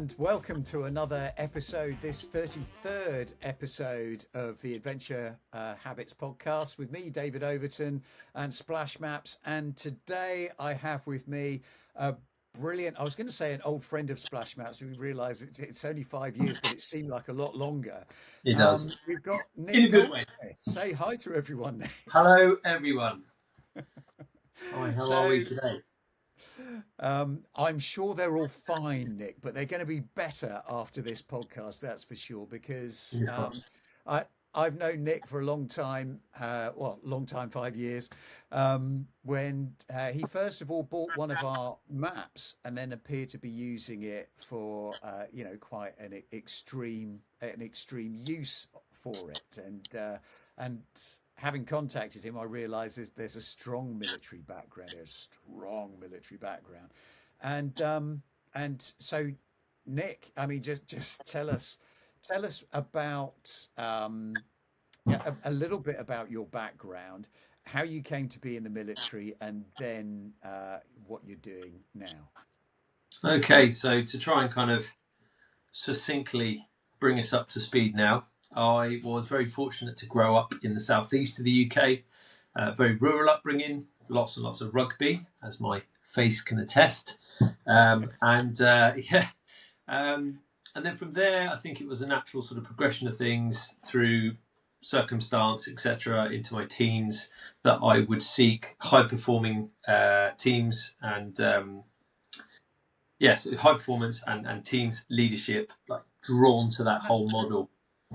and welcome to another episode, this 33rd episode of the Adventure Habits podcast with me, David Overton, and SplashMaps. And today I have with me a brilliant, I was going to say an old friend of SplashMaps. We realised it's only 5 years, but it seemed like a lot longer. It does. We've got In Nick a good way. Goldsmith. Say hi to everyone, Nick. Hello, everyone. Hi, how are we today? I'm sure they're all fine, Nick, but they're going to be better after this podcast, that's for sure, because I've known Nick for a long time, long time, 5 years, when he first of all bought one of our maps and then appeared to be using it for, quite an extreme use for it. And having contacted him, I realised there's a strong military background. And so, Nick, I mean, just tell us about a little bit about your background, how you came to be in the military, and then what you're doing now. Okay, so to try and kind of succinctly bring us up to speed now, I was very fortunate to grow up in the southeast of the UK, very rural upbringing, lots and lots of rugby, as my face can attest. And then from there, I think it was a natural sort of progression of things through circumstance, etc., into my teens, that I would seek high-performing teams and high performance and teams leadership, like drawn to that whole model.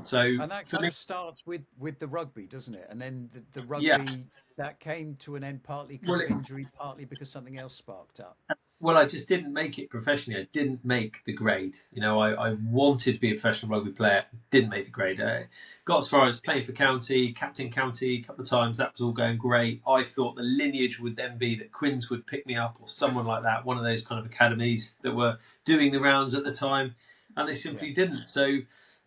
So, and that kind of starts with the rugby, doesn't it? And then the rugby that came to an end partly because of injury, partly because something else sparked up. Well, I just didn't make it professionally. I didn't make the grade. You know, I wanted to be a professional rugby player. Didn't make the grade. Got as far as playing for county, captain county a couple of times. That was all going great. I thought the lineage would then be that Quins would pick me up or someone like that, one of those kind of academies that were doing the rounds at the time, and they simply didn't. So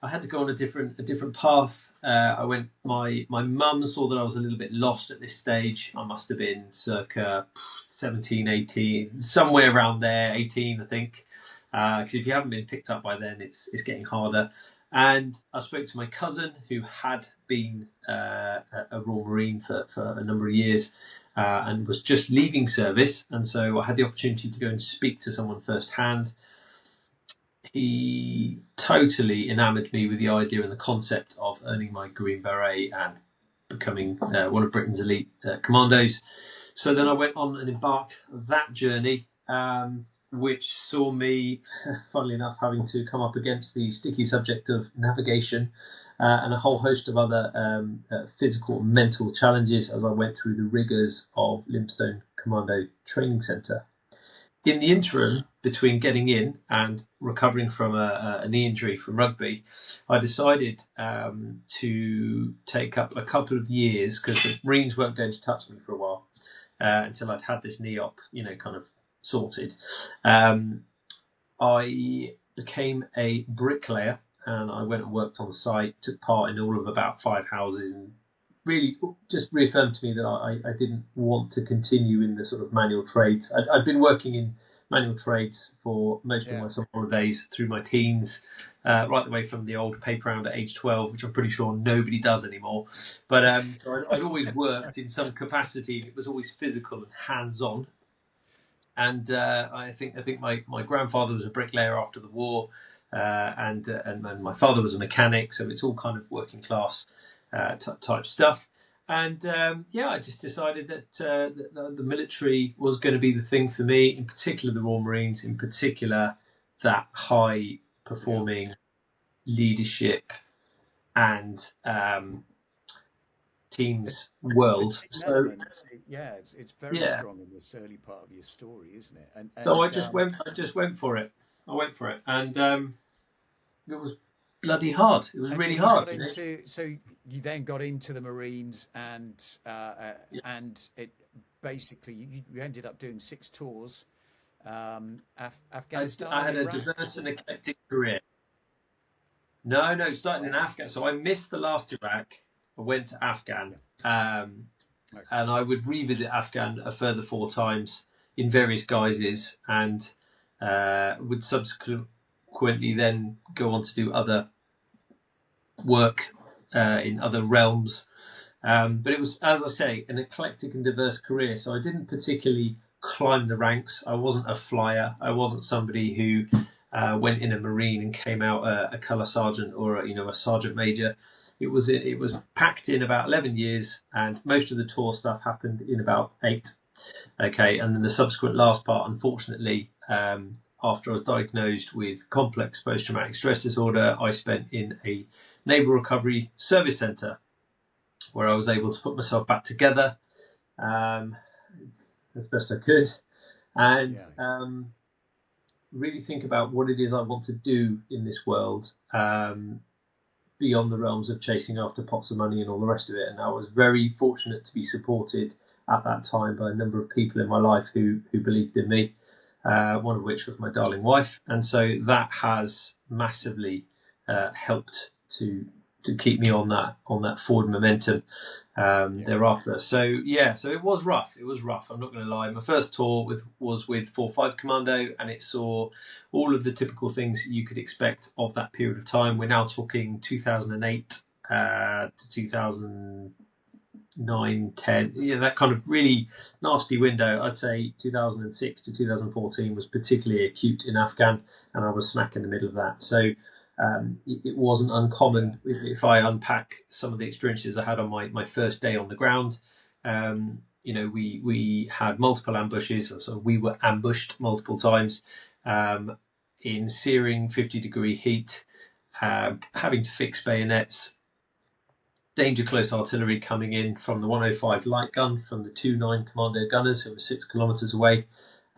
I had to go on a different path. I went. My mum saw that I was a little bit lost at this stage. I must have been circa 17, 18, somewhere around there, 18, I think. Because if you haven't been picked up by then, it's getting harder. And I spoke to my cousin, who had been a Royal Marine for a number of years and was just leaving service. And so I had the opportunity to go and speak to someone firsthand. He totally enamoured me with the idea and the concept of earning my Green Beret and becoming one of Britain's elite commandos. So then I went on and embarked that journey, which saw me, funnily enough, having to come up against the sticky subject of navigation and a whole host of other physical and mental challenges as I went through the rigours of Lympstone Commando Training Centre. In the interim, between getting in and recovering from a knee injury from rugby, I decided to take up a couple of years, because the Marines weren't going to touch me for a while until I'd had this knee op, kind of sorted. I became a bricklayer, and I went and worked on site, took part in all of about 5 houses, and really just reaffirmed to me that I didn't want to continue in the sort of manual trades. I'd been working in manual trades for most of my summer holidays through my teens, right the way from the old paper round at age 12, which I'm pretty sure nobody does anymore. But so I'd always worked in some capacity. It was always physical and hands-on. And I think my grandfather was a bricklayer after the war, and my father was a mechanic, so it's all kind of working class type stuff. And I just decided that the military was going to be the thing for me, in particular the Royal Marines, in particular that high performing teams world. So it's very strong in this early part of your story, isn't it? And so I just went for it. And it was bloody hard. It was really hard. So you then got into the Marines, and it basically you ended up doing 6 tours. Afghanistan. I had a diverse and eclectic career. No, starting in Afghanistan. So I missed the last Iraq. I went to Afghan, and I would revisit Afghan a further 4 times in various guises, and would subsequently subsequently then go on to do other work in other realms. But it was, as I say, an eclectic and diverse career. So I didn't particularly climb the ranks. I wasn't a flyer. I wasn't somebody who went in a Marine and came out a colour sergeant or a sergeant major. It was packed in about 11 years, and most of the tour stuff happened in about 8. Okay, and then the subsequent last part, unfortunately, after I was diagnosed with complex post-traumatic stress disorder, I spent in a naval recovery service centre where I was able to put myself back together as best I could, and really think about what it is I want to do in this world, beyond the realms of chasing after pots of money and all the rest of it. And I was very fortunate to be supported at that time by a number of people in my life who believed in me, one of which was my darling wife. And so that has massively helped to keep me on that forward momentum thereafter. So it was rough. I'm not going to lie. My first tour was with 4-5 Commando, and it saw all of the typical things you could expect of that period of time. We're now talking 2008 to 2009, 10. That kind of really nasty window. I'd say 2006 to 2014 was particularly acute in Afghan, and I was smack in the middle of that. So it wasn't uncommon if I unpack some of the experiences I had on my first day on the ground. We had multiple ambushes, so we were ambushed multiple times in searing 50-degree heat, having to fix bayonets, danger close artillery coming in from the 105 light gun, from the 2-9 Commando gunners who were 6 kilometres away.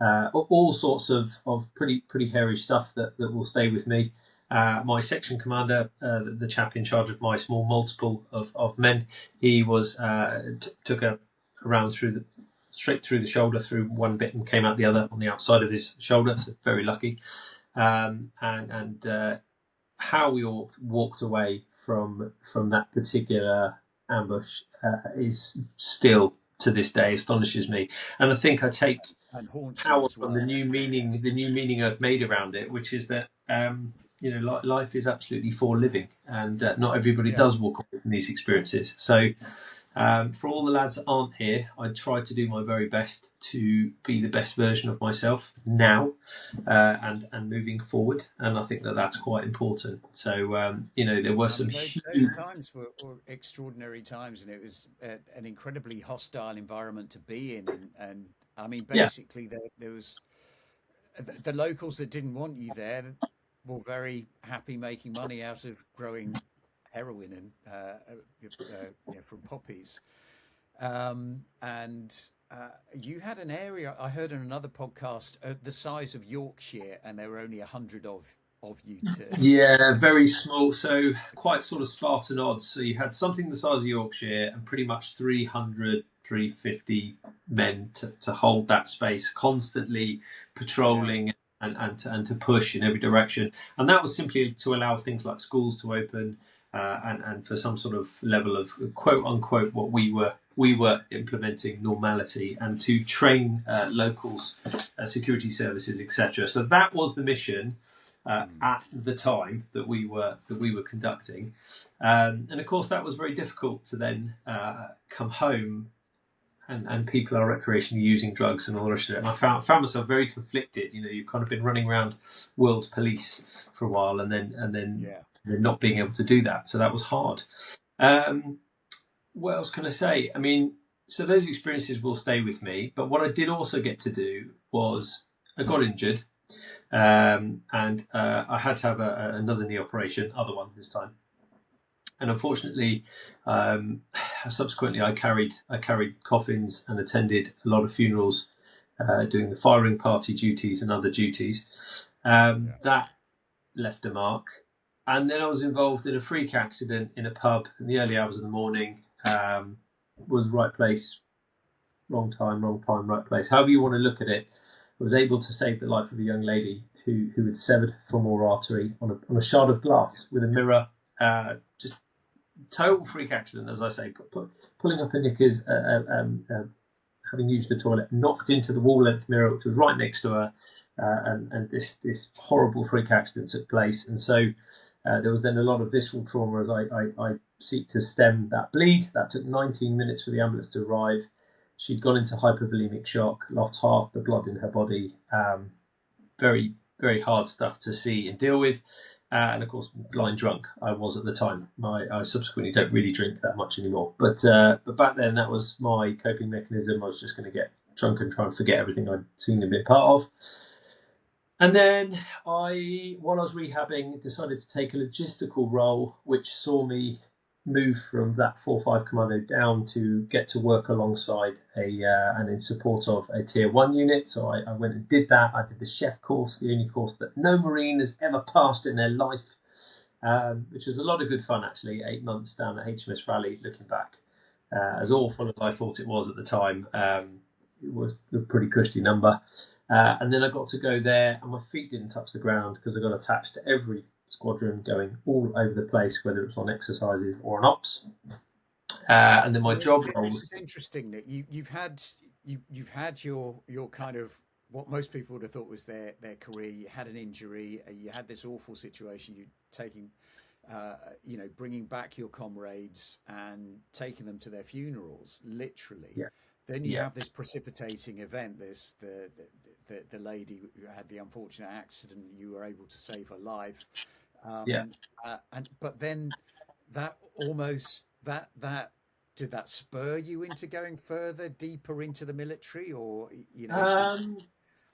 All sorts of pretty hairy stuff that will stay with me. My section commander, the chap in charge of my small multiple of men, he was took a round straight through the shoulder, through one bit, and came out the other on the outside of his shoulder. So very lucky. And how we all walked away from that particular ambush is still to this day astonishes me. And I think I take power from the new meaning I've made around it, which is that life is absolutely for living, and not everybody does walk away from these experiences. So for all the lads that aren't here, I try to do my very best to be the best version of myself now and moving forward, and I think that's quite important. So there were some those times were extraordinary times, and it was an incredibly hostile environment to be in, and I mean basically there was the locals that didn't want you there were very happy making money out of growing heroin and from poppies. And you had an area, I heard in another podcast, the size of Yorkshire, and there were only 100 of you two. Yeah, very small. So quite sort of Spartan odds. So you had something the size of Yorkshire and pretty much 300, 350 men to hold that space, constantly patrolling and to push in every direction. And that was simply to allow things like schools to open, and for some sort of level of quote unquote what we were implementing normality, and to train locals, security services, etc. So that was the mission at the time that we were conducting, and of course that was very difficult to then come home. And people are recreationally using drugs and all the rest of it. And I found myself very conflicted. You've kind of been running around world police for a while, and then not being able to do that. So that was hard. What else can I say? I mean, so those experiences will stay with me. But what I did also get to do was I got injured, and I had to have another knee operation, other one this time. And unfortunately, subsequently, I carried coffins and attended a lot of funerals, doing the firing party duties and other duties. That left a mark. And then I was involved in a freak accident in a pub in the early hours of the morning. Was right place, wrong time, right place. However you want to look at it, I was able to save the life of a young lady who had severed a femoral artery on a shard of glass with a mirror. Just total freak accident, as I say, pulling up her knickers, having used the toilet, knocked into the wall length mirror, which was right next to her, and this horrible freak accident took place. And so there was then a lot of visceral trauma as I seek to stem that bleed. That took 19 minutes for the ambulance to arrive. She'd gone into hypovolemic shock, lost half the blood in her body. Very, very hard stuff to see and deal with. And of course, blind drunk I was at the time. I subsequently don't really drink that much anymore. But back then, that was my coping mechanism. I was just going to get drunk and try and forget everything I'd seen and been part of. And then while I was rehabbing, decided to take a logistical role, which saw me move from that 4-5 commando down to get to work alongside and in support of a tier 1 unit. So I went and did that. I did the chef course, the only course that no Marine has ever passed in their life, which was a lot of good fun, actually. 8 months down at HMS Raleigh, looking back. As awful as I thought it was at the time, it was a pretty cushy number. And then I got to go there and my feet didn't touch the ground because I got attached to every squadron going all over the place, whether it was on exercises or on ops. And then my job role. This is interesting, Nick. You've had your kind of what most people would have thought was their career. You had an injury. You had this awful situation. You taking, bringing back your comrades and taking them to their funerals, literally. Yeah. Then you have this precipitating event. The lady who had the unfortunate accident. You were able to save her life. But then that almost that did that spur you into going further, deeper into the military, or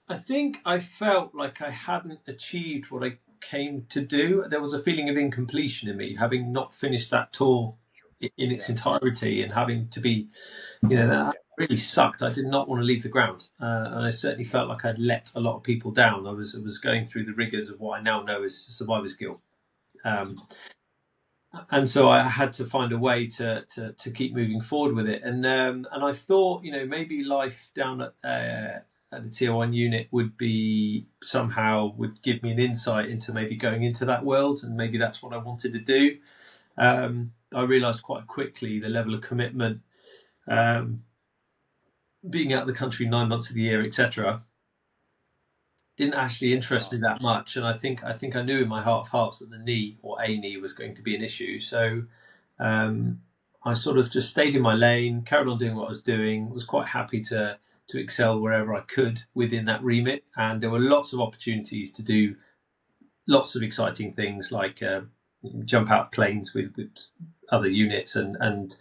I think I felt like I hadn't achieved what I came to do. There was a feeling of incompletion in me, having not finished that tour in its entirety, and having to be, that really sucked. I did not want to leave the ground, and I certainly felt like I'd let a lot of people down. I was going through the rigors of what I now know as survivor's guilt, and so I had to find a way to keep moving forward with it. And I thought, maybe life down at the tier 1 unit would give me an insight into maybe going into that world, and maybe that's what I wanted to do. I realised quite quickly the level of commitment, being out of the country 9 months of the year, etc., didn't actually interest me that much. And I think I knew in my heart of hearts that the knee or a knee was going to be an issue. So I sort of just stayed in my lane, carried on doing what I was doing, was quite happy to excel wherever I could within that remit. And there were lots of opportunities to do lots of exciting things, like jump out planes with other units, and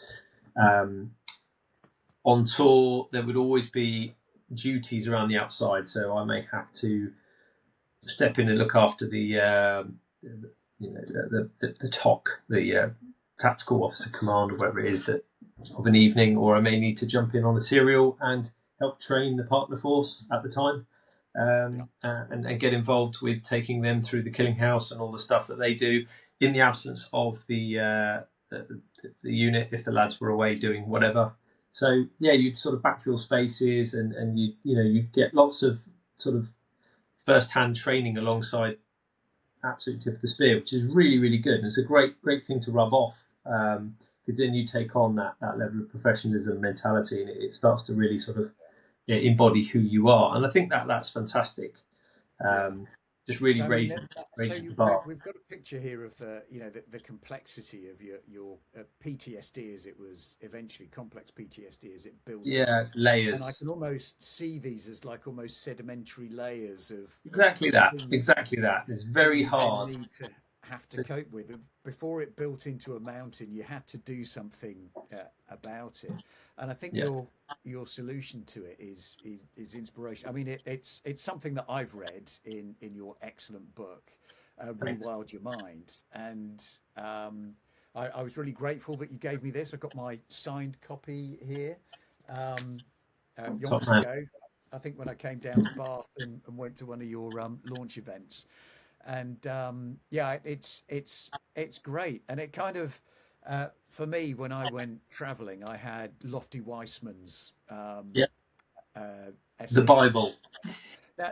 on tour there would always be duties around the outside, so I may have to step in and look after the TOC, the tactical officer command, or whatever it is, that of an evening, or I may need to jump in on a serial and help train the partner force at the time, and get involved with taking them through the killing house and all the stuff that they do in the absence of the unit, if the lads were away doing whatever. So you'd sort of backfill spaces, and you'd get lots of sort of first-hand training alongside absolute tip of the spear, which is really, really good. And it's a great thing to rub off, because then you take on that level of professionalism mentality, and it starts to really sort of embody who you are. And I think that's fantastic. Just really raises the bar. We've got a picture here of the complexity of your PTSD, as it was eventually complex PTSD as it built. Layers. And I can almost see these as like almost sedimentary layers of exactly that. It's very hard. You need to have to cope with it. Before it built into a mountain, you had to do something about it. And I think your solution to it is inspiration. I mean, it's something that I've read in your excellent book, Rewild Your Mind, and I was really grateful that you gave me this. I got my signed copy here yonks ago. I think when I came down to Bath and went to one of your launch events, and it's great, and it kind of. For me, when I went traveling, I had Lofty Weissman's the Bible.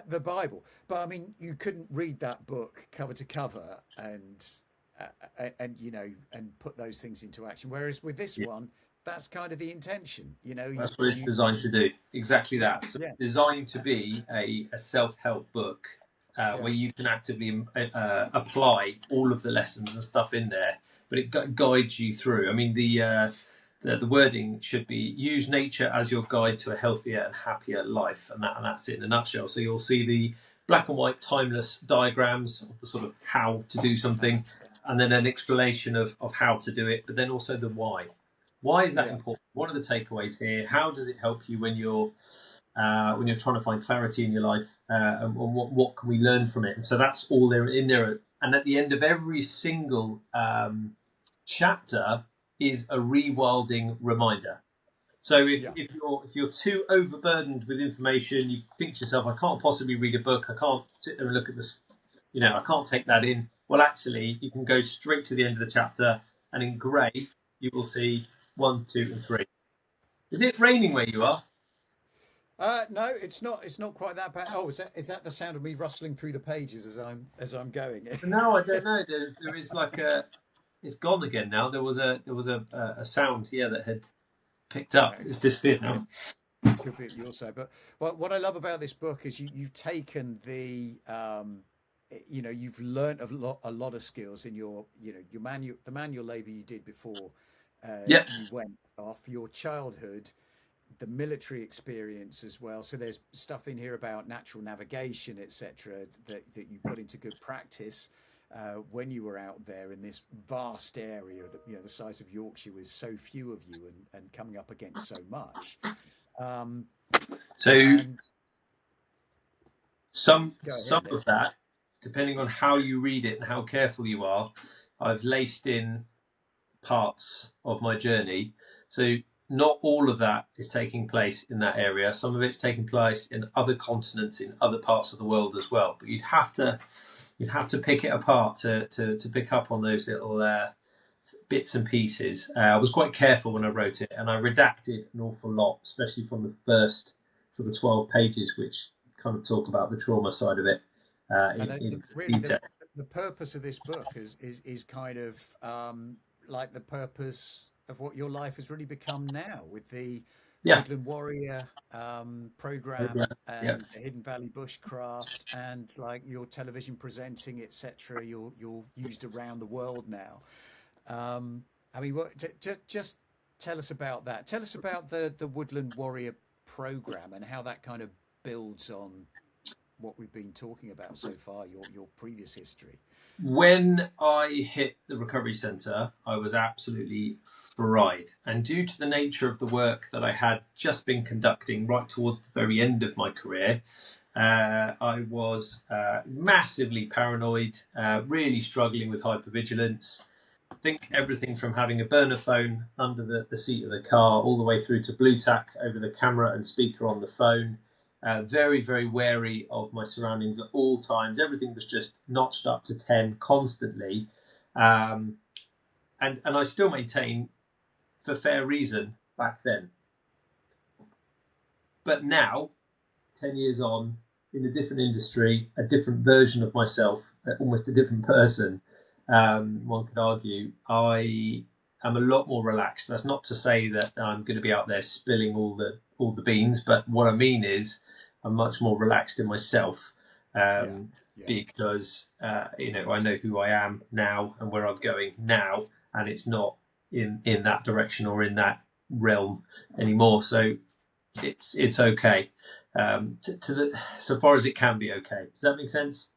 The Bible. But I mean, you couldn't read that book cover to cover and put those things into action. Whereas with this one, that's kind of the intention, That's what it's designed to do. Exactly yeah, that. So yeah, it's designed to be a self-help book yeah, where you can actively apply all of the lessons and stuff in there, but it guides you through. I mean, the wording should be use nature as your guide to a healthier and happier life, and that's it in a nutshell. So you'll see the black and white timeless diagrams of the sort of how to do something, and then an explanation of how to do it, but then also the why. Why is that yeah, important? What are the takeaways here? How does it help you when you're trying to find clarity in your life, and what can we learn from it? And so that's all there in there. And at the end of every single chapter is a rewilding reminder. So yeah, if you're too overburdened with information, you think to yourself, I can't possibly read a book. I can't sit there and look at this. I can't take that in. Well, actually, you can go straight to the end of the chapter, and in grey you will see 1, 2, and 3. Is it raining where you are? no, it's not. It's not quite that bad. Oh, is that the sound of me rustling through the pages as I'm going? No, I don't know. It's- There is like a. It's gone again now. There was a sound here that had picked up. okay, It's disappeared now. could be at your side, but what I love about this book is you've taken you've learnt a lot of skills in the manual labor you did before Yep. you went off, your childhood, the military experience as well. So there's stuff in here about natural navigation, etc., that you put into good practice when you were out there in this vast area that the size of Yorkshire, with so few of you and coming up against so much. Um, So and some go some ahead, Nick. of that, depending on how you read it and how careful you are, I've laced in parts of my journey. So not all of that is taking place in that area. Some of it's taking place in other continents, in other parts of the world as well. But you'd have to pick it apart to pick up on those little bits and pieces. I was quite careful when I wrote it, and I redacted an awful lot, especially from the first sort of 12 pages, which kind of talk about the trauma side of it And in really, detail. the purpose of this book is kind of like the purpose of what your life has really become now with the Yeah, Woodland Warrior program yeah. and the Hidden Valley Bushcraft and like your television presenting, etc. You're used around the world now. I mean, just tell us about that. Tell us about the Woodland Warrior program and how that kind of builds on what we've been talking about so far, your previous history. When I hit the recovery centre, I was absolutely fried. And due to the nature of the work that I had just been conducting right towards the very end of my career, I was massively paranoid, really struggling with hypervigilance. Think everything from having a burner phone under the seat of the car all the way through to blue tack over the camera and speaker on the phone. Very, very wary of my surroundings at all times. Everything was just notched up to 10 constantly. And I still maintain, for fair reason, back then. But now, 10 years on, in a different industry, a different version of myself, almost a different person, one could argue, I am a lot more relaxed. That's not to say that I'm going to be out there spilling all the beans, but what I mean is I'm much more relaxed in myself, Yeah, yeah, because I know who I am now and where I'm going now, and it's not in that direction or in that realm anymore. So it's okay, so far as it can be okay. Does that make sense?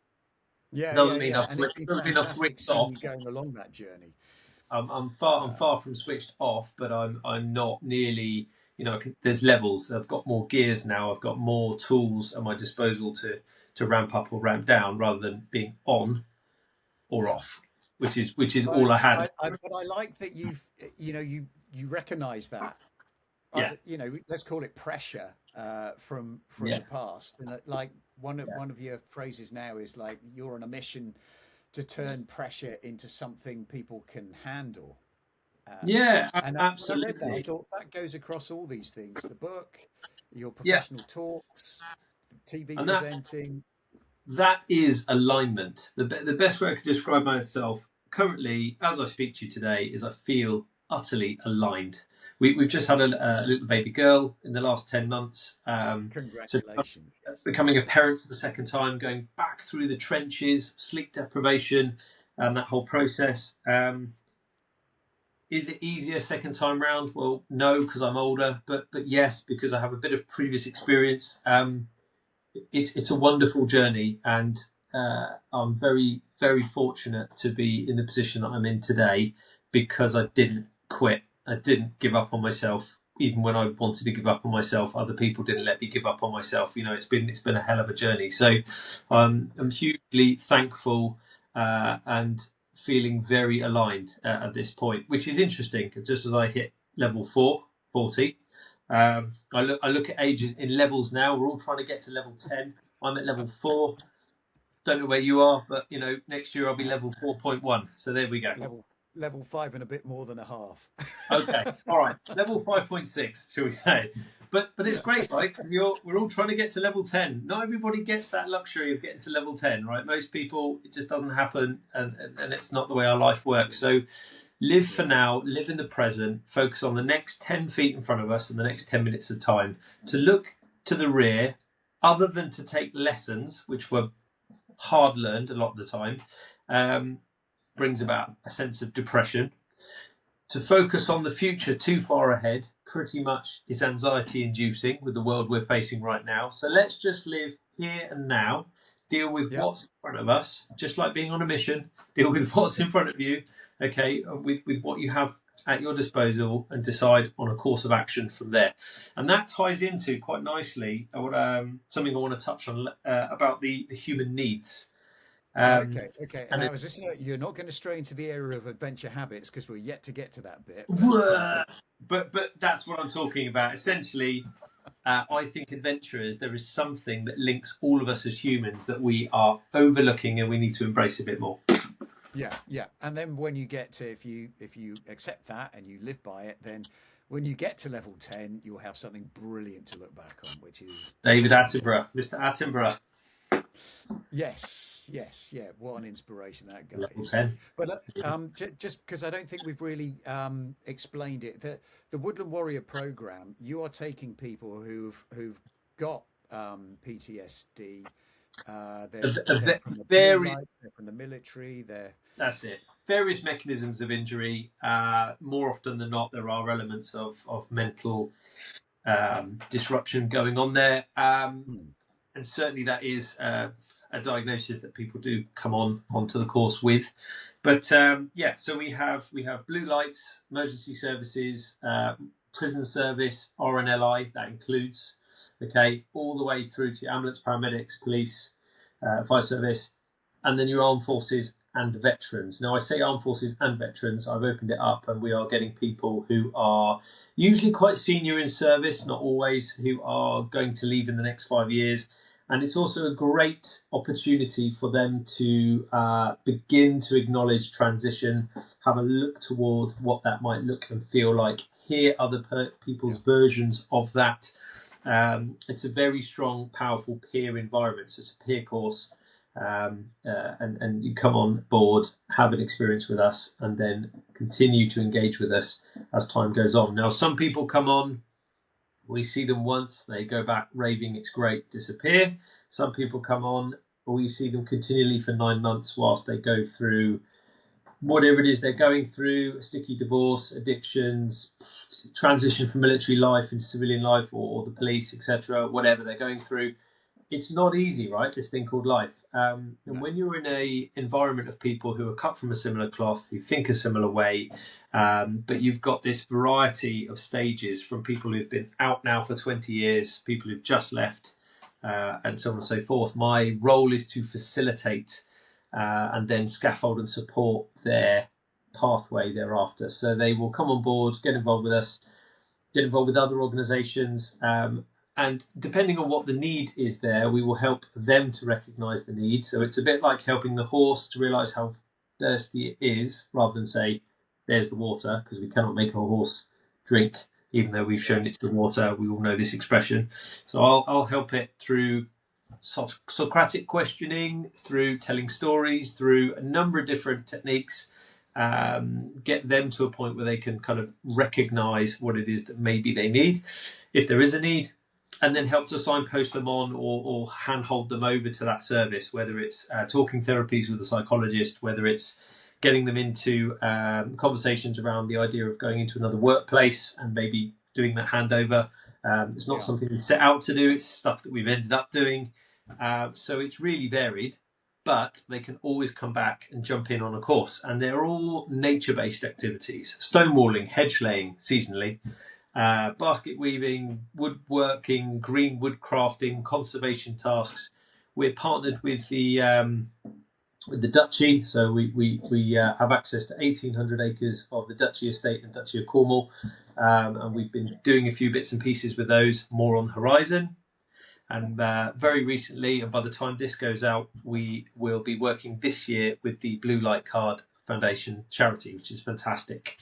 yeah, yeah, Doesn't mean yeah. I've And it's been doesn't mean I've fantastic switched seeing off. you going along that journey. I'm far from switched off, but I'm not nearly. There's levels. I've got more gears now. I've got more tools at my disposal to ramp up or ramp down, rather than being on or Yeah. off, which is But all I had. but I like that you recognise that. Yeah, Let's call it pressure from yeah, the past. And like one of yeah, one of your phrases now is like you're on a mission to turn pressure into something people can handle. Um, yeah. and when I read that, I Absolutely. thought that goes across all these things: the book, your Yeah, professional talks, TV and that presenting. that is alignment. The best way I could describe myself currently, as I speak to you today, is I feel utterly aligned. We've just had a little baby girl in the last 10 months. So Congratulations. becoming a parent for the second time, going back through the trenches, sleep deprivation, and that whole process. Is it easier second time round? Well, no, because I'm older, but yes, because I have a bit of previous experience. It's a wonderful journey, and I'm very, very fortunate to be in the position that I'm in today because I didn't quit. I didn't give up on myself. Even when I wanted to give up on myself, other people didn't let me give up on myself. You know, it's been a hell of a journey. So I'm hugely thankful and feeling very aligned at this point, which is interesting. Just as I hit level 40, I look at ages in levels now. We're all trying to get to level 10. I'm at level 4. Don't know where you are, but you know, next year I'll be level 4.1. So there we go. Level 5 and a bit more than a half. Okay, all right, level 5.6, shall we say? But it's great, right? Because we're all trying to get to level 10. Not everybody gets that luxury of getting to level 10, right? Most people, it just doesn't happen, and it's not the way our life works. So live for now, live in the present, focus on the next 10 feet in front of us and the next 10 minutes of time. To look to the rear, other than to take lessons, which were hard learned a lot of the time, brings about a sense of depression. To focus on the future too far ahead pretty much is anxiety inducing with the world we're facing right now. So let's just live here and now, deal with what's in front of us, just like being on a mission, deal with what's in front of you, okay, with what you have at your disposal, and decide on a course of action from there. And that ties into quite nicely something I want to touch on about the human needs. Okay. And I was listening. You're not going to stray into the area of adventure habits because we're yet to get to that bit. But that's what I'm talking about. Essentially, I think adventurers, there is something that links all of us as humans that we are overlooking and we need to embrace a bit more. Yeah. And then when you get to, if you accept that and you live by it, then when you get to level 10, you'll have something brilliant to look back on, which is David Attenborough, Mr. Attenborough. Yes, yeah. What an inspiration that guy level is. 10. But just because I don't think we've really explained it, the Woodland Warrior program, you are taking people who've got PTSD. They're from the blue lights, they're from the military. That's it. Various mechanisms of injury. More often than not, there are elements of mental disruption going on there. And certainly that is a diagnosis that people do come onto the course with. But so we have blue lights, emergency services, prison service, RNLI, that includes, okay, all the way through to ambulance, paramedics, police, fire service, and then your armed forces and veterans. Now I say armed forces and veterans, I've opened it up and we are getting people who are usually quite senior in service, not always, who are going to leave in the next 5 years. And it's also a great opportunity for them to begin to acknowledge transition, have a look towards what that might look and feel like, hear other people's versions of that. It's a very strong, powerful peer environment. So it's a peer course. And you come on board, have an experience with us, and then continue to engage with us as time goes on. Now, some people come on, we see them once, they go back raving, it's great, disappear. Some people come on, we see them continually for 9 months whilst they go through whatever it is they're going through, a sticky divorce, addictions, transition from military life into civilian life or the police, etc., whatever they're going through. It's not easy, right? This thing called life. And when you're in a environment of people who are cut from a similar cloth, who think a similar way, but you've got this variety of stages from people who've been out now for 20 years, people who've just left, and so on and so forth. My role is to facilitate and then scaffold and support their pathway thereafter. So they will come on board, get involved with us, get involved with other organisations, and depending on what the need is there, we will help them to recognise the need. So it's a bit like helping the horse to realise how thirsty it is, rather than say, there's the water, because we cannot make a horse drink, even though we've shown it to the water. We all know this expression. So I'll help it through Socratic questioning, through telling stories, through a number of different techniques. get them to a point where they can kind of recognize what it is that maybe they need, if there is a need, and then help to signpost them on or handhold them over to that service, whether it's talking therapies with a psychologist, whether it's getting them into conversations around the idea of going into another workplace and maybe doing that handover. It's not something we set out to do, it's stuff that we've ended up doing. So it's really varied, but they can always come back and jump in on a course. And they're all nature-based activities: stonewalling, hedge laying seasonally, basket weaving, woodworking, green wood crafting, conservation tasks. We're partnered with the Duchy, so we have access to 1,800 acres of the Duchy estate and Duchy of Cornwall, and we've been doing a few bits and pieces with those, more on the horizon. And very recently, and by the time this goes out, we will be working this year with the Blue Light Card Foundation charity, which is fantastic.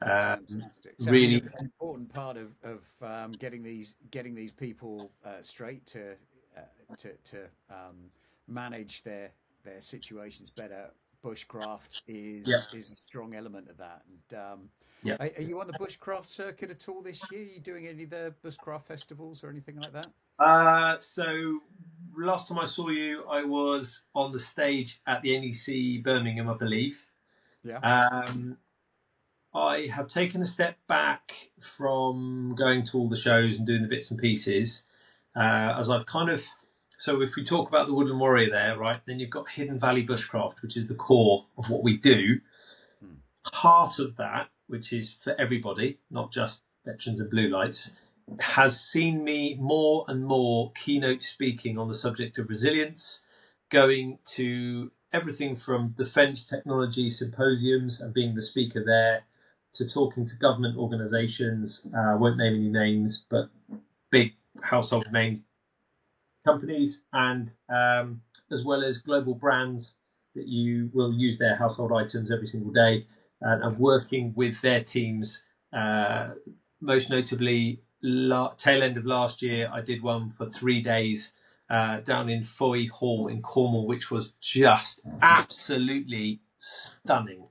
Fantastic. So Really, an important part of getting these people straight to manage their situations better. Bushcraft is a strong element of that. And are you on the bushcraft circuit at all this year? Are you doing any of the bushcraft festivals or anything like that? So last time I saw you, I was on the stage at the NEC Birmingham, I believe. I have taken a step back from going to all the shows and doing the bits and pieces, as I've kind of. So if we talk about the Woodland Warrior there, right, then you've got Hidden Valley Bushcraft, which is the core of what we do. Part of that, which is for everybody, not just veterans and blue lights, has seen me more and more keynote speaking on the subject of resilience, going to everything from defence technology symposiums and being the speaker there, to talking to government organisations, won't name any names, but big household name companies, and as well as global brands that you will use their household items every single day, and working with their teams. Most notably, tail end of last year, I did one for 3 days down in Foy Hall in Cornwall, which was just absolutely stunning.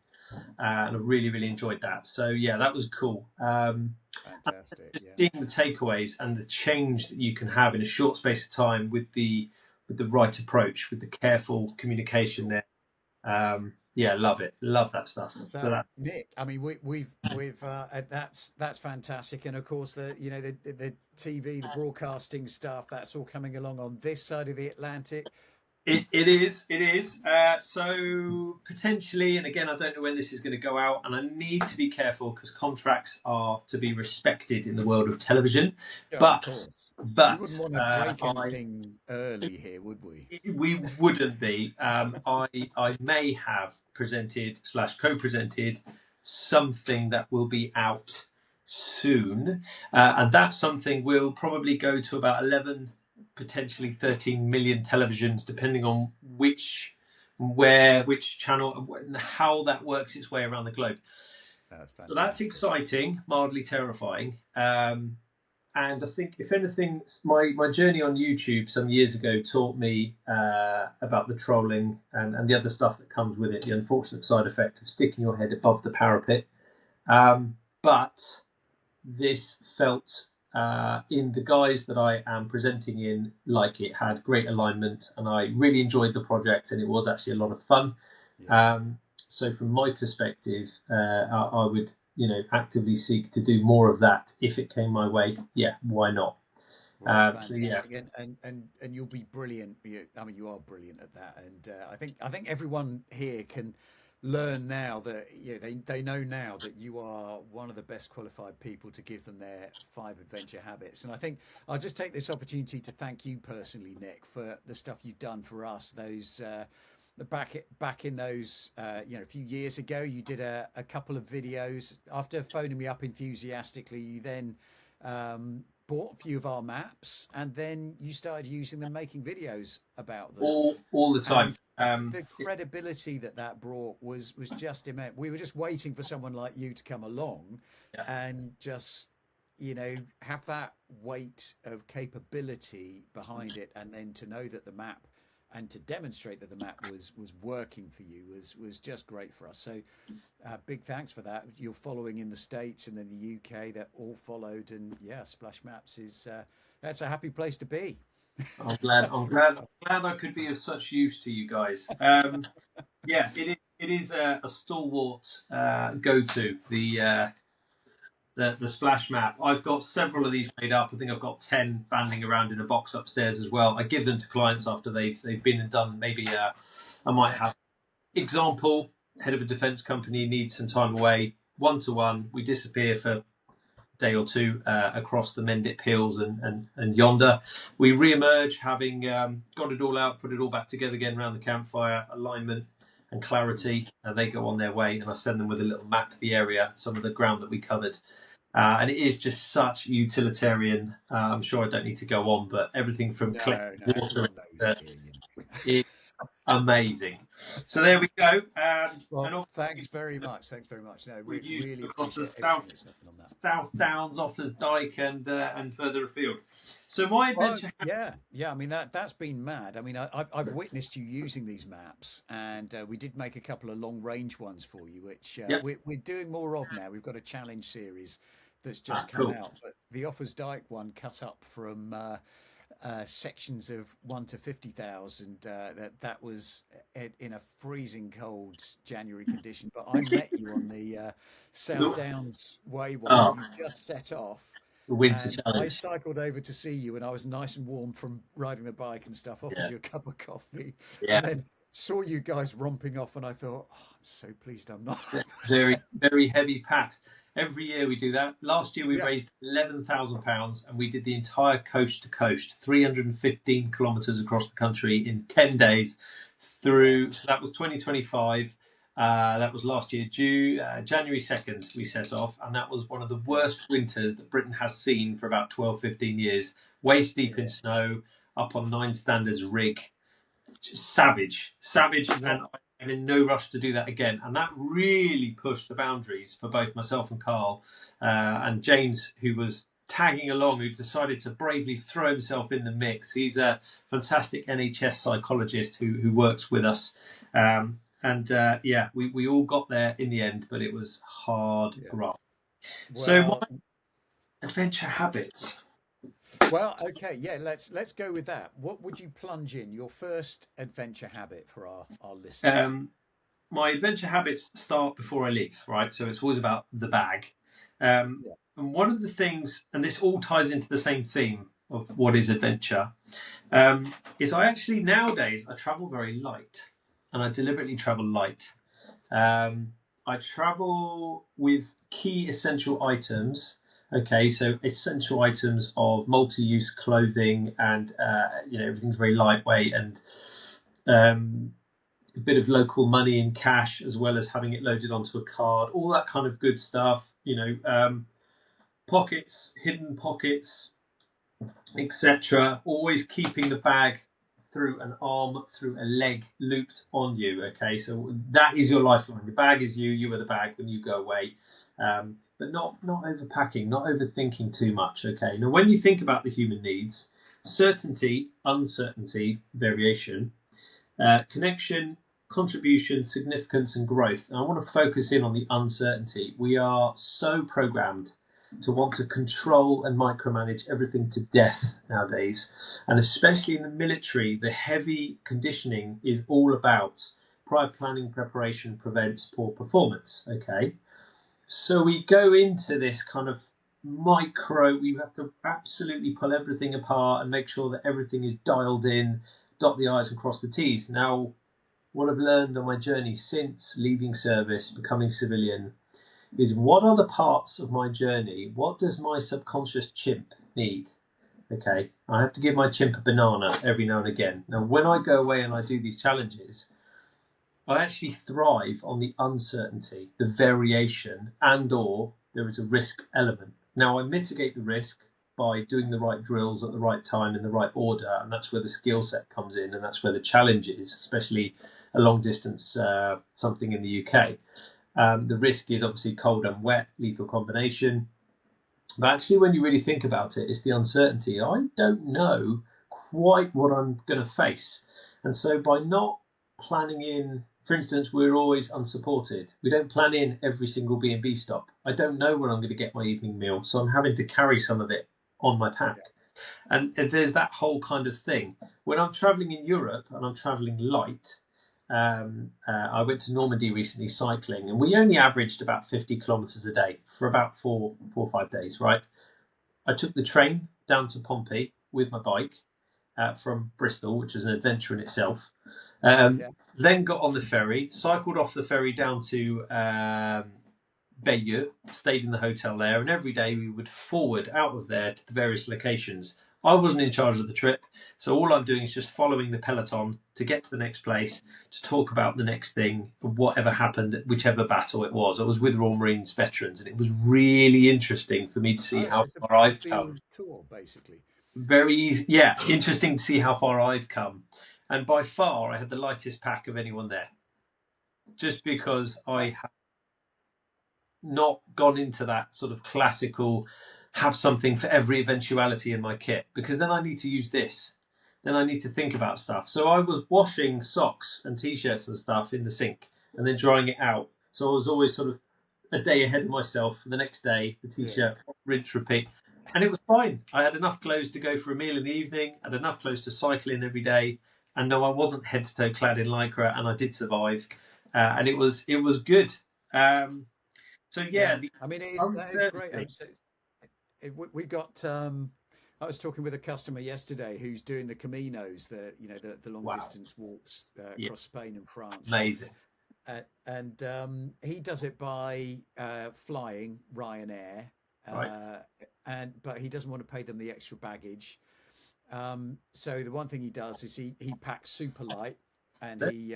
And I really, really enjoyed that. So yeah, that was cool. Fantastic. Seeing the takeaways and the change that you can have in a short space of time with the right approach, with the careful communication there. Love it. Love that stuff. So Nick, I mean, we've that's fantastic, and of course the TV, the broadcasting stuff, that's all coming along on this side of the Atlantic. It is. So potentially, and again, I don't know when this is going to go out, and I need to be careful because contracts are to be respected in the world of television. But we wouldn't want to break anything early here, would we? We wouldn't be. I may have presented / co-presented something that will be out soon, and that something will probably go to about 11. Potentially 13 million televisions, depending on which channel, and how that works its way around the globe. So that's exciting, mildly terrifying. And I think, if anything, my journey on YouTube some years ago taught me about the trolling and the other stuff that comes with it, the unfortunate side effect of sticking your head above the parapet. But this felt in the guise that I am presenting in, like it had great alignment, and I really enjoyed the project, and it was actually a lot of fun. So from my perspective, I would actively seek to do more of that if it came my way. Yeah, why not? And you'll be brilliant. I mean, you are brilliant at that, and I think everyone here can learn now that they know now that you are one of the best qualified people to give them their 5 adventure habits. And I think I'll just take this opportunity to thank you personally, Nick, for the stuff you've done for us. Those back in those a few years ago, you did a couple of videos. After phoning me up enthusiastically, you then bought a few of our maps, and then you started using them, making videos about them all the time. The credibility that brought was just immense. We were just waiting for someone like you to come along and just have that weight of capability behind it, and then to know that the map and to demonstrate that the map was working for you was just great for us. So big thanks for that. You're following in the States and then the UK, that all followed, and yeah, SplashMaps is that's a happy place to be. I'm glad I could be of such use to you guys. Yeah, it is a stalwart go-to, the splash map. I've got several of these made up. I think I've got 10 banding around in a box upstairs as well. I give them to clients after they've been and done. Maybe I might have example, head of a defence company needs some time away, 1-to-1. We disappear for a day or two across the Mendip Hills and yonder. We re-emerge having got it all out, put it all back together again around the campfire, alignment and clarity. They go on their way, and I send them with a little map of the area, some of the ground that we covered. And it is just such utilitarian. I'm sure I don't need to go on, but everything from water is amazing. So there we go. Well, thanks very much. No, we've used really across the South Downs, Offers Dyke, and further afield. So my adventure. Yeah. I mean that's been mad. I mean I've witnessed you using these maps, and we did make a couple of long range ones for you, which we're doing more of now. We've got a challenge series that's just come out, but the Offers Dyke one cut up from sections of 1 to 50,000. That was in a freezing cold January condition. But I met you on the South Downs Way one. You just set off. The winter challenge. I cycled over to see you, and I was nice and warm from riding the bike and stuff. Offered you a cup of coffee, and then saw you guys romping off, and I thought, I'm so pleased I'm not. Very, very heavy packs. Every year we do that. Last year we raised £11,000, and we did the entire coast to coast, 315 kilometres across the country in 10 days through. So that was 2025. That was last year, January 2nd we set off, and that was one of the worst winters that Britain has seen for about 12, 15 years. Waist deep in snow, up on 9 standards rig. Just savage, and I'm in no rush to do that again. And that really pushed the boundaries for both myself and Carl, and James, who was tagging along, who decided to bravely throw himself in the mix. He's a fantastic NHS psychologist who works with us. We all got there in the end, but it was hard graft. Well, so my adventure habits. Well, okay, let's go with that. What would you plunge in your first adventure habit for our listeners? My adventure habits start before I leave, right? So it's always about the bag. And one of the things, and this all ties into the same theme of what is adventure, is I actually nowadays I travel very light. And I deliberately travel light. I travel with key essential items. Okay, so essential items of multi-use clothing, and everything's very lightweight, and a bit of local money in cash, as well as having it loaded onto a card. All that kind of good stuff. Pockets, hidden pockets, etc. Always keeping the bag through an arm, through a leg looped on you. Okay, so that is your lifeline. The bag is you. You are the bag when you go away. But not overpacking, not overthinking too much. Okay. Now, when you think about the human needs, certainty, uncertainty, variation, connection, contribution, significance, and growth. And I want to focus in on the uncertainty. We are so programmed to want to control and micromanage everything to death nowadays. And especially in the military, the heavy conditioning is all about prior planning, preparation prevents poor performance. Okay. So we go into this kind of we have to absolutely pull everything apart and make sure that everything is dialed in, dot the I's and cross the T's. Now, what I've learned on my journey since leaving service, becoming civilian, is what are the parts of my journey? What does my subconscious chimp need? Okay, I have to give my chimp a banana every now and again. Now, when I go away and I do these challenges, I actually thrive on the uncertainty, the variation, and/or there is a risk element. Now, I mitigate the risk by doing the right drills at the right time in the right order, and that's where the skill set comes in, and that's where the challenge is, especially a long distance, something in the UK. The risk is obviously cold and wet, lethal combination. But actually, when you really think about it, it's the uncertainty. I don't know quite what I'm going to face. And so by not planning in, for instance, we're always unsupported. We don't plan in every single B&B stop. I don't know when I'm going to get my evening meal, so I'm having to carry some of it on my pack. And there's that whole kind of thing. When I'm traveling in Europe and I'm traveling light, I went to Normandy recently cycling, and we only averaged about 50 kilometers a day for about four or 5 days, right? I took the train down to Pompey with my bike from Bristol, which was an adventure in itself. Then got on the ferry, cycled off the ferry down to Bayeux, stayed in the hotel there, and every day we would forward out of there to the various locations. I wasn't in charge of the trip, so all I'm doing is just following the peloton to get to the next place, to talk about the next thing, whatever happened, whichever battle it was. I was with Royal Marines veterans, and it was really interesting for me to see how far I've come. Tour, basically. Very easy, yeah. Interesting to see how far I've come, and by far I had the lightest pack of anyone there, just because I have not gone into that sort of classical have something for every eventuality in my kit, because then I need to use this, then I need to think about stuff. So I was washing socks and t-shirts and stuff in the sink and then drying it out, so I was always sort of a day ahead of myself. For the next day, the t-shirt, rinse, repeat, and it was fine. I had enough clothes to go for a meal in the evening, had enough clothes to cycle in every day, and no, I wasn't head to toe clad in lycra, and I did survive, and it was good. So yeah, I mean, that is great. We got. I was talking with a customer yesterday who's doing the Caminos, the long distance walks across Spain and France. Amazing. And he does it by flying Ryanair, but he doesn't want to pay them the extra baggage. So the one thing he does is he packs super light, and he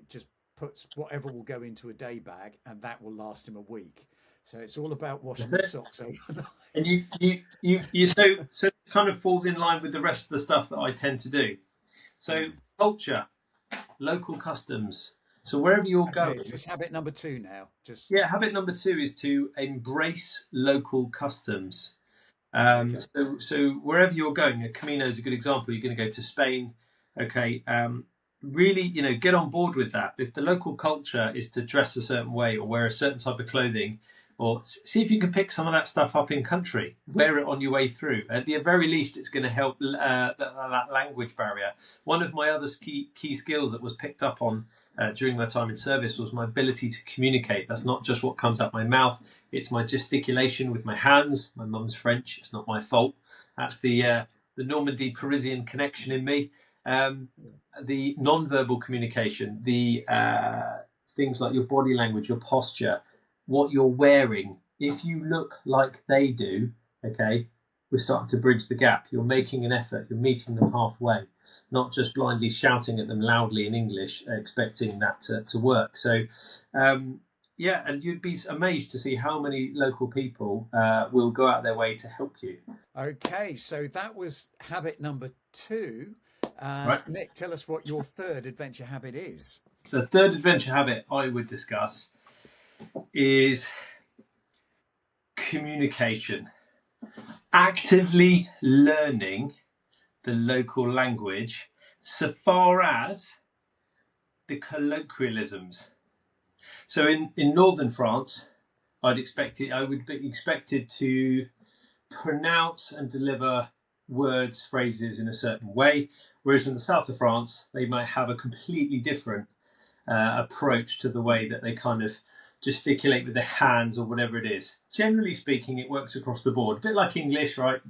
just puts whatever will go into a day bag, and that will last him a week. So it's all about washing the socks overnight. And you so it kind of falls in line with the rest of the stuff that I tend to do. So culture, local customs. So wherever you're going, this is habit number 2 now. Habit number 2 is to embrace local customs. So wherever you're going, a Camino is a good example. You're going to go to Spain, okay. Really, get on board with that. If the local culture is to dress a certain way or wear a certain type of clothing, or see if you can pick some of that stuff up in country, wear it on your way through. At the very least, it's going to help that language barrier. One of my other key skills that was picked up on during my time in service was my ability to communicate. That's not just what comes out my mouth, it's my gesticulation with my hands. My mum's French, it's not my fault. That's the Normandy Parisian connection in me. The non-verbal communication, the things like your body language, your posture, what you're wearing. If you look like they do, okay, we're starting to bridge the gap. You're making an effort. You're meeting them halfway, not just blindly shouting at them loudly in English, expecting that to work. So, and you'd be amazed to see how many local people will go out their way to help you. Okay, so that was habit number 2. Right. Nick, tell us what your third adventure habit is. The third adventure habit I would discuss is communication. Actively learning the local language so far as the colloquialisms. So in northern France, I would be expected to pronounce and deliver words, phrases in a certain way, whereas in the south of France, they might have a completely different approach to the way that they kind of gesticulate with their hands or whatever it is. Generally speaking, it works across the board. A bit like English, right?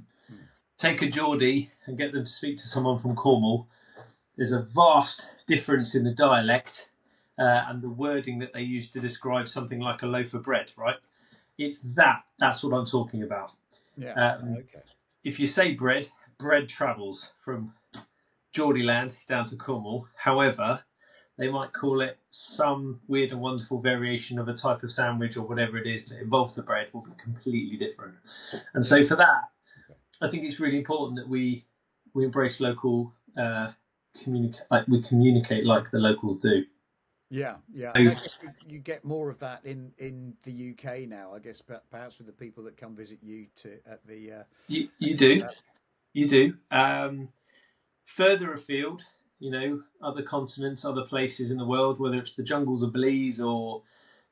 Take a Geordie and get them to speak to someone from Cornwall. There's a vast difference in the dialect and the wording that they use to describe something like a loaf of bread, right? It's that's what I'm talking about. Okay. If you say bread travels from Geordie land down to Cornwall. However, they might call it some weird and wonderful variation of a type of sandwich or whatever it is that involves the bread will be completely different. And so for that, I think it's really important that we embrace local we communicate like the locals do. Yeah. And I guess you get more of that in the UK now. I guess perhaps with the people that come visit you at the. You do. Further afield, other continents, other places in the world, whether it's the jungles of Belize or,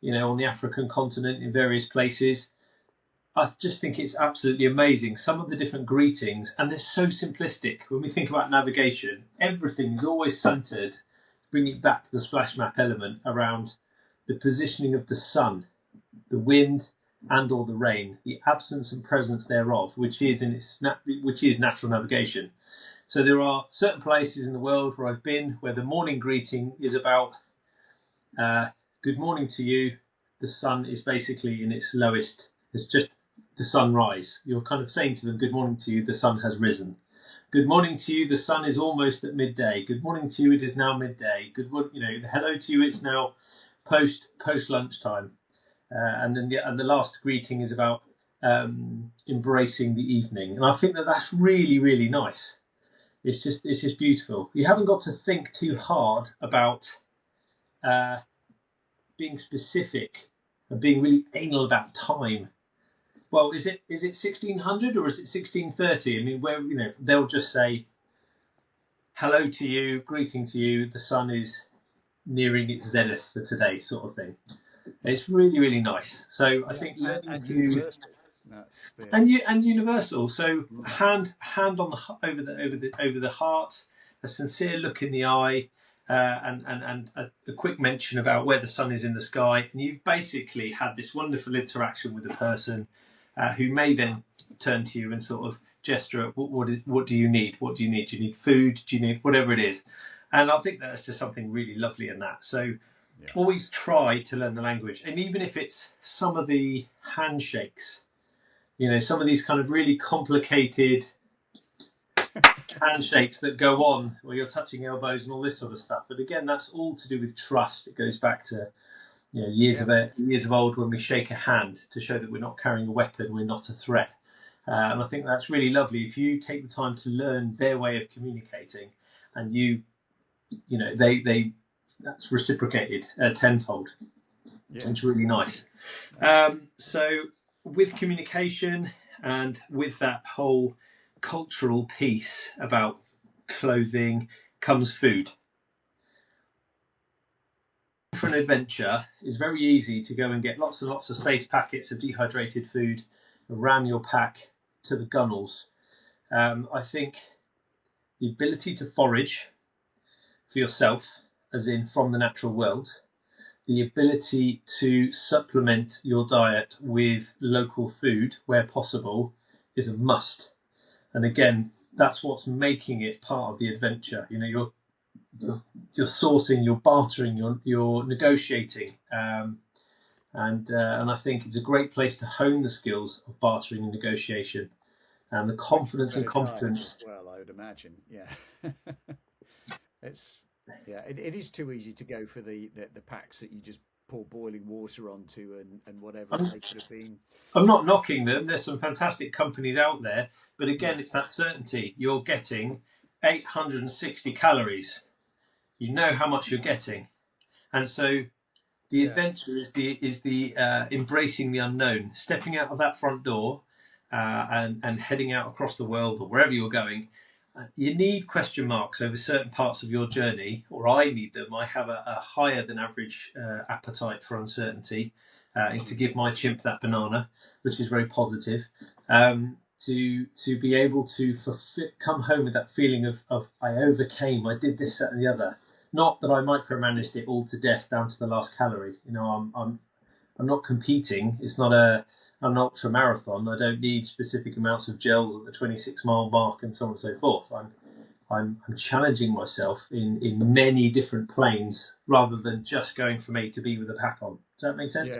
on the African continent in various places, I just think it's absolutely amazing. Some of the different greetings, and they're so simplistic. When we think about navigation, everything is always centered, bringing it back to the splash map element around the positioning of the sun, the wind, and or the rain, the absence and presence thereof, which is natural navigation. So there are certain places in the world where I've been where the morning greeting is about good morning to you. The sun is basically in its lowest. It's just the sunrise. You're kind of saying to them, good morning to you, the sun has risen. Good morning to you, the sun is almost at midday. Good morning to you, it is now midday. Hello to you, it's now post lunchtime. And then the last greeting is about embracing the evening. And I think that's really, really nice. It's just beautiful. You haven't got to think too hard about being specific and being really anal about time. Well, is it 1600 or is it 1630? I mean, they'll just say, hello to you, greeting to you, the sun is nearing its zenith for today, sort of thing. It's really, really nice. So I think learning to universal. That's the... and universal. So hand on over the heart, a sincere look in the eye, and a quick mention about where the sun is in the sky, and you've basically had this wonderful interaction with the person who may then turn to you and sort of gesture at what do you need? What do you need? Do you need food? Do you need whatever it is? And I think that's just something really lovely in that. So always try to learn the language, and even if it's some of the handshakes, some of these kind of really complicated handshakes that go on where you're touching elbows and all this sort of stuff. But again, that's all to do with trust. It goes back to years of old when we shake a hand to show that we're not carrying a weapon, we're not a threat. And I think that's really lovely. If you take the time to learn their way of communicating, and they that's reciprocated tenfold. Yeah. It's really nice. So with communication and with that whole cultural piece about clothing comes food. For an adventure, it's very easy to go and get lots and lots of space packets of dehydrated food, ram your pack to the gunnels. I think the ability to forage for yourself, as in from the natural world, the ability to supplement your diet with local food where possible is a must. And again, that's what's making it part of the adventure. You're sourcing, you're bartering, you're negotiating, and I think it's a great place to hone the skills of bartering and negotiation, and the confidence and competence. Well, I would imagine, yeah. It is too easy to go for the packs that you just pour boiling water onto and whatever they could have been. I'm not knocking them. There's some fantastic companies out there, but again, it's that certainty. You're getting 860 calories. You know how much you're getting, and so the adventure is the embracing the unknown, stepping out of that front door, and heading out across the world or wherever you're going. You need question marks over certain parts of your journey, or I need them. I have a higher than average appetite for uncertainty, and to give my chimp that banana, which is very positive, to be able to come home with that feeling of I overcame, I did this, that, and the other. Not that I micromanaged it all to death down to the last calorie. I'm not competing. It's not an ultra marathon. I don't need specific amounts of gels at the 26-mile mark and so on and so forth. I'm challenging myself in many different planes rather than just going from A to B with a pack on. Does that make sense?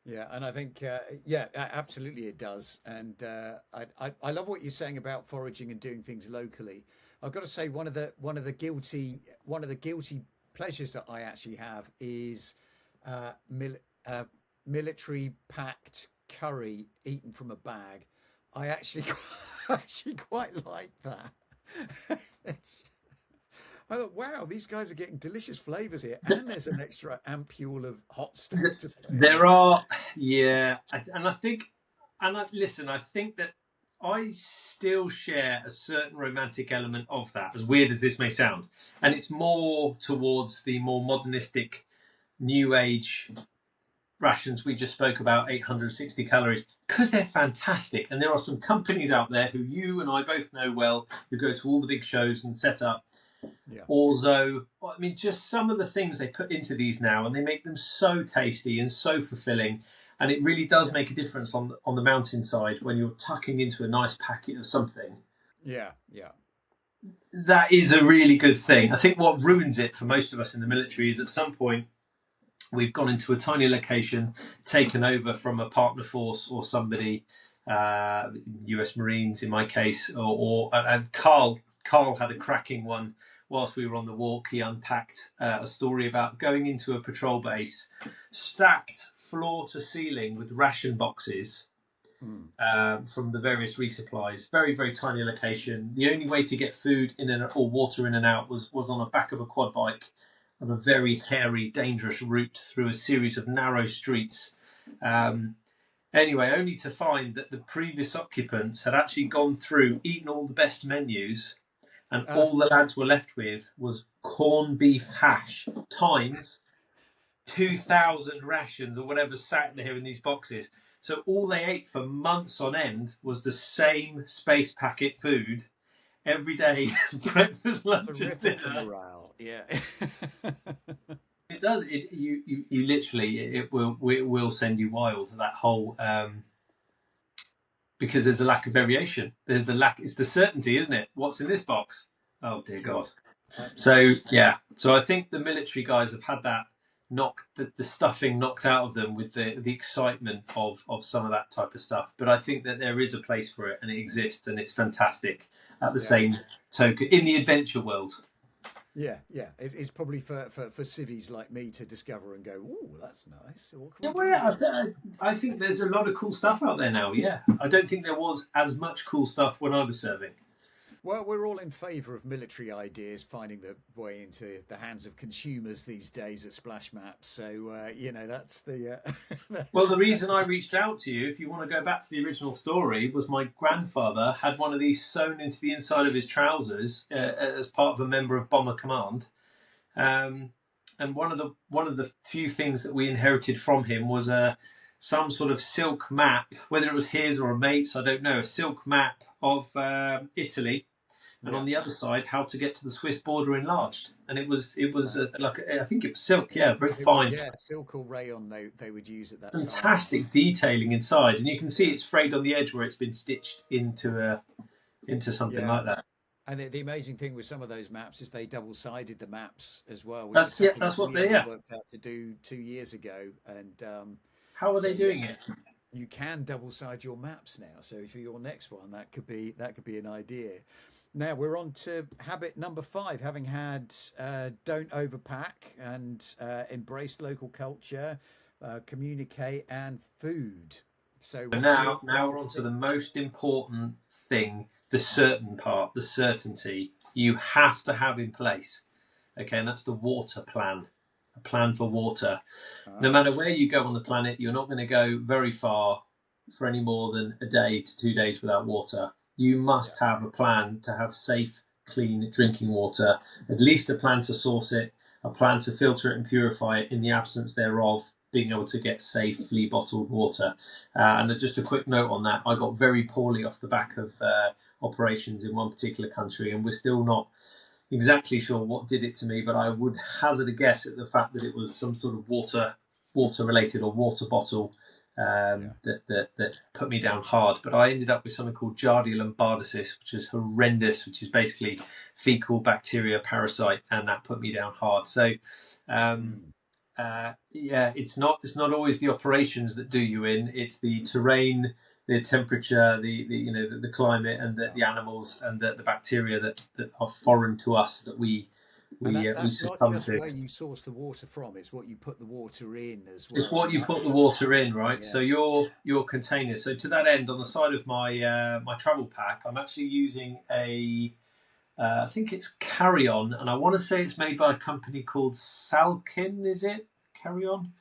Yeah, and I think absolutely it does. And I love what you're saying about foraging and doing things locally. I've got to say one of the guilty pleasures that I actually have is military packed curry eaten from a bag. I actually quite like that. I thought, wow, these guys are getting delicious flavors here, and there's an extra ampule of hot stuff to play. There are, and I think that I still share a certain romantic element of that, as weird as this may sound. And it's more towards the more modernistic, new age rations we just spoke about, 860 calories, because they're fantastic. And there are some companies out there who you and I both know well, who go to all the big shows and set up. Yeah. Orzo, I mean, just some of the things they put into these now, and they make them so tasty and so fulfilling. And it really does make a difference on the mountainside when you're tucking into a nice packet of something. Yeah, yeah. That is a really good thing. I think what ruins it for most of us in the military is at some point we've gone into a tiny location, taken over from a partner force or somebody, US Marines in my case, and Carl had a cracking one whilst we were on the walk. He unpacked a story about going into a patrol base, stacked floor to ceiling with ration boxes from the various resupplies. Very, very tiny location. The only way to get food in or water in and out was on the back of a quad bike on a very hairy, dangerous route through a series of narrow streets. Anyway, only to find that the previous occupants had actually gone through, eaten all the best menus, and all the lads were left with was corned beef hash times 2,000 rations or whatever sat there in these boxes. So all they ate for months on end was the same space packet food every day, breakfast, lunch, and dinner. Morale. Yeah. It does. You literally it will send you wild. That whole because there's a lack of variation. There's the lack. It's the certainty, isn't it? What's in this box? Oh dear God. So yeah. So I think the military guys have had that the stuffing knocked out of them with the excitement of some of that type of stuff. But I think that there is a place for it, and it exists, and it's fantastic. At the same token, in the adventure world. Yeah, yeah. It's probably for civvies like me to discover and go, "Oh, that's nice." I think there's a lot of cool stuff out there now. Yeah, I don't think there was as much cool stuff when I was serving. Well, we're all in favour of military ideas finding their way into the hands of consumers these days at SplashMaps. So, that's the... Well, the reason I reached out to you, if you want to go back to the original story, was my grandfather had one of these sewn into the inside of his trousers as part of a member of Bomber Command. And one of the few things that we inherited from him was some sort of silk map, whether it was his or a mate's, I don't know, a silk map of Italy. And on the other side, how to get to the Swiss border enlarged. And it was I think it was silk, very fine. Yeah, silk or rayon they would use at that Fantastic detailing inside. And you can see it's frayed on the edge where it's been stitched into something like that. And the amazing thing with some of those maps is they double-sided the maps as well. That's what they worked out to do 2 years ago. And how are they doing it? You can double-side your maps now. So for your next one, that could be an idea. Now we're on to habit number 5, having had don't overpack and embrace local culture, communicate, and food. So now we're on to the most important thing, the certain part, the certainty you have to have in place. Okay, and that's the water plan, a plan for water. No matter where you go on the planet, you're not going to go very far for any more than a day to 2 days without water. You must have a plan to have safe, clean drinking water, at least a plan to source it, a plan to filter it and purify it in the absence thereof, being able to get safely bottled water. And just a quick note on that, I got very poorly off the back of operations in one particular country, and we're still not exactly sure what did it to me, but I would hazard a guess at the fact that it was some sort of water related or water bottle that put me down hard. But I ended up with something called Giardia lombardicis, which is horrendous, which is basically fecal bacteria parasite, and that put me down hard. So it's not always the operations that do you in, it's the terrain, the temperature, the climate, and the animals and the bacteria that are foreign to us that we that's not just where you source the water from, it's what you put the water in as well. It's what you put the water in, right? Yeah. So your containers. So to that end, on the side of my my travel pack, I'm actually using I think it's Carry On, and I want to say it's made by a company called Salkin. Is it Carry On?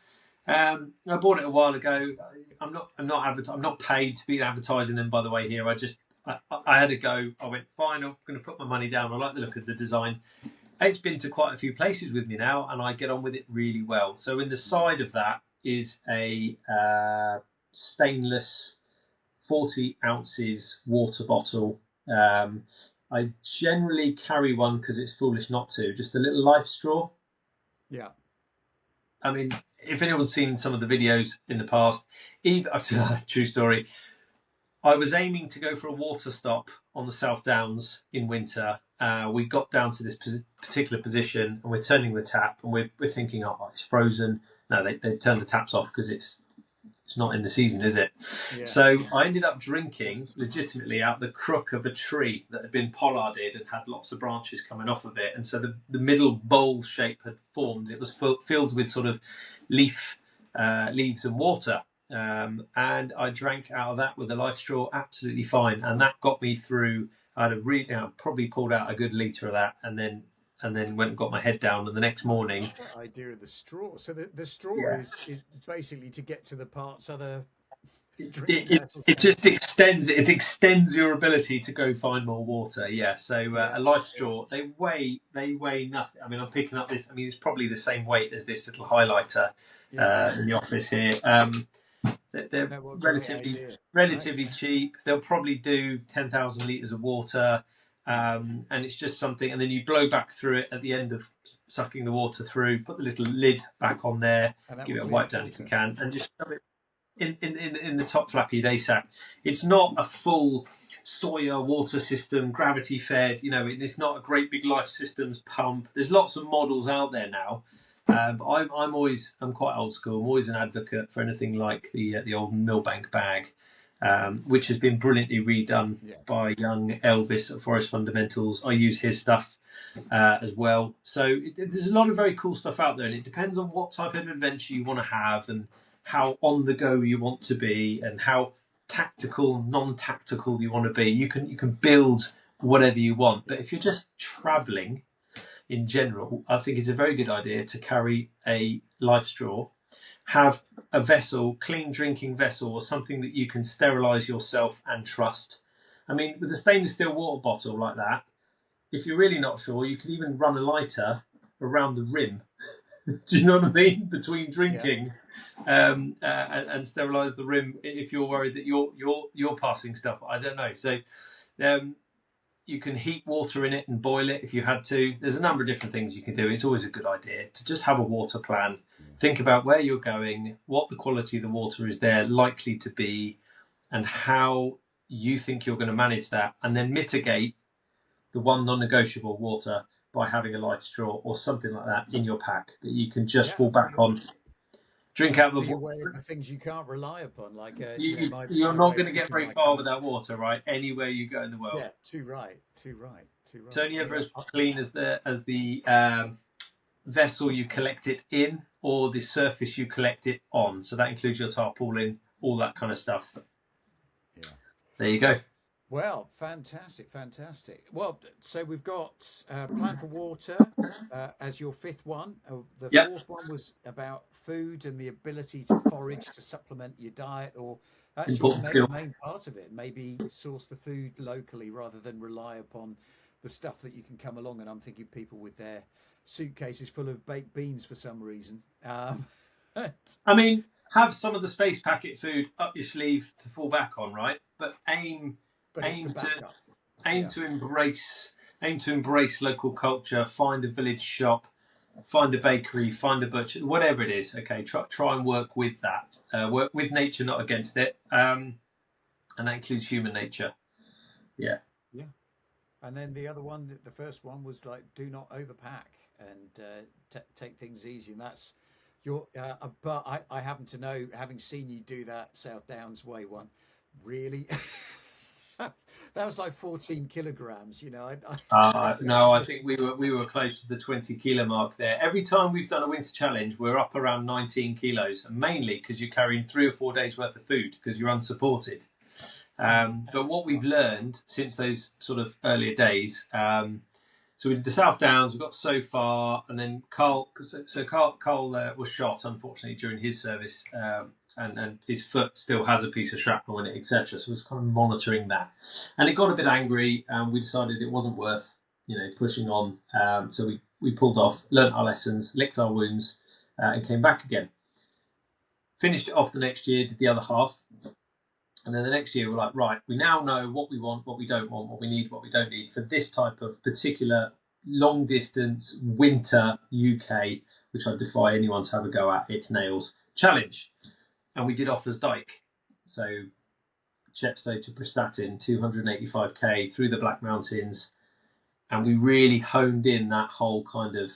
I bought it a while ago. I'm not paid to be advertising them, by the way. Here, I had a go. I went, fine, I'm going to put my money down. I like the look of the design. It's been to quite a few places with me now, and I get on with it really well. So in the side of that is a stainless 40 ounces water bottle. I generally carry one because it's foolish not to. Just a little life straw. Yeah. I mean, if anyone's seen some of the videos in the past, even true story, I was aiming to go for a water stop on the South Downs in winter. We got down to this particular position, and we're turning the tap, and we're thinking, oh, it's frozen. No, they turned the taps off because it's not in the season, is it? Yeah. So I ended up drinking legitimately out the crook of a tree that had been pollarded and had lots of branches coming off of it. And so the middle bowl shape had formed. It was filled with sort of leaves and water. And I drank out of that with a life straw absolutely fine. And that got me through. I'd have probably pulled out a good litre of that, and then went and got my head down, and the next morning. That idea of the straw. So the straw is basically to get to the parts other drinking vessels. It just extends your ability to go find more water. Yeah. So a life straw, they weigh nothing. I mean, I'm picking up this. I mean, it's probably the same weight as this little highlighter in the office here. They're relatively cheap. They'll probably do 10,000 litres of water. And it's just something, and then you blow back through it at the end of sucking the water through, put the little lid back on there, give it a wipe down if you can, and just shove it in the top flap of your day sack. It's not a full Sawyer water system, gravity fed, it's not a great big Life Systems pump. There's lots of models out there now. But I'm quite old school. I'm always an advocate for anything like the old Millbank bag, which has been brilliantly redone by young Elvis at Forest Fundamentals. I use his stuff as well. So there's a lot of very cool stuff out there, and it depends on what type of adventure you want to have and how on the go you want to be and how tactical, non-tactical you want to be. You can build whatever you want, but if you're just traveling in general, I think it's a very good idea to carry a life straw, have a vessel, clean drinking vessel, or something that you can sterilize yourself and trust. I mean, with a stainless steel water bottle like that, if you're really not sure, you could even run a lighter around the rim. Do you know what I mean? Between drinking, and sterilize the rim if you're worried that you're passing stuff. I don't know. So you can heat water in it and boil it if you had to. There's a number of different things you can do. It's always a good idea to just have a water plan. Think about where you're going, what the quality of the water is there likely to be, and how you think you're going to manage that, and then mitigate the one non-negotiable water by having a life straw or something like that in your pack that you can just fall back on. Drink out of the things you can't rely upon, like you're not going to get very far without water, right? Anywhere you go in the world. Yeah, too right. It's only ever as clean as the vessel you collect it in or the surface you collect it on. So that includes your tarpaulin, all that kind of stuff. Yeah. There you go. Well, fantastic. Well, so we've got Plan for Water as your fifth one. The fourth one was about food and the ability to forage to supplement your diet, or actually the main part of it, maybe source the food locally rather than rely upon the stuff that you can come along. And I'm thinking people with their suitcases full of baked beans for some reason. I mean, have some of the space packet food up your sleeve to fall back on, right? But aim to embrace local culture. Find a village shop, find a bakery, find a butcher, whatever it is. Okay, try and work with that. Work with nature, not against it, and that includes human nature. Yeah. And then the other one, the first one was like, do not overpack and take things easy. And that's your. But I happen to know, having seen you do that South Downs Way one, really. That was like 14 kilograms, No, I think we were close to the 20 kilo mark there. Every time we've done a winter challenge, we're up around 19 kilos, and mainly because you're carrying 3 or 4 days worth of food because you're unsupported. But what we've learned since those sort of earlier days, So we did the South Downs. We got so far, and then Carl was shot unfortunately during his service, and his foot still has a piece of shrapnel in it, etc. So we was kind of monitoring that, and it got a bit angry, and we decided it wasn't worth pushing on. So we pulled off, learnt our lessons, licked our wounds, and came back again. Finished it off the next year, did the other half. And then the next year, we're like, right, we now know what we want, what we don't want, what we need, what we don't need for this type of particular long distance winter UK, which I defy anyone to have a go at. It's nails challenge. And we did Offers Dyke. So Chepstow to Prestatyn, 285k through the Black Mountains. And we really honed in that whole kind of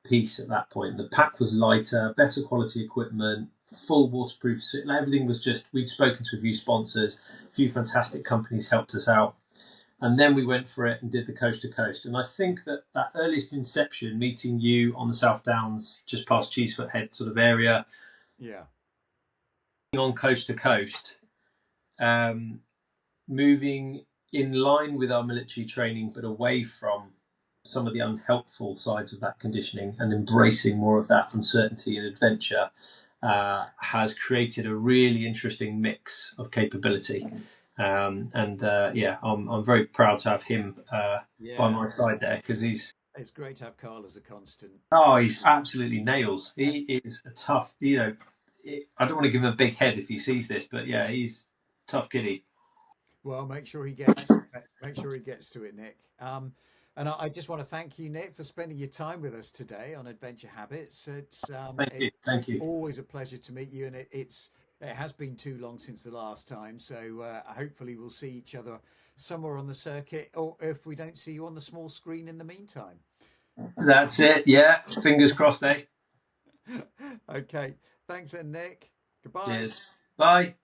piece at that point. The pack was lighter, better quality equipment, full waterproof. Everything was just, we'd spoken to a few sponsors, a few fantastic companies helped us out. And then we went for it and did the coast to coast. And I think that earliest inception, meeting you on the South Downs, just past Cheesefoot Head sort of area, on coast to coast, moving in line with our military training, but away from some of the unhelpful sides of that conditioning and embracing more of that uncertainty and adventure, has created a really interesting mix of capability. I'm very proud to have him by my side there, because it's great to have Carl as a constant. Oh, he's absolutely nails. He is a tough, I don't want to give him a big head if he sees this, but yeah, he's a tough kiddie. Well, make sure he gets to it, Nick. And I just want to thank you, Nick, for spending your time with us today on Adventure Habits. Thank you. Always a pleasure to meet you, and it has been too long since the last time. So hopefully we'll see each other somewhere on the circuit, or if we don't see you on the small screen in the meantime. That's it. Yeah, fingers crossed, eh? Okay. Thanks, then, Nick. Goodbye. Cheers. Bye.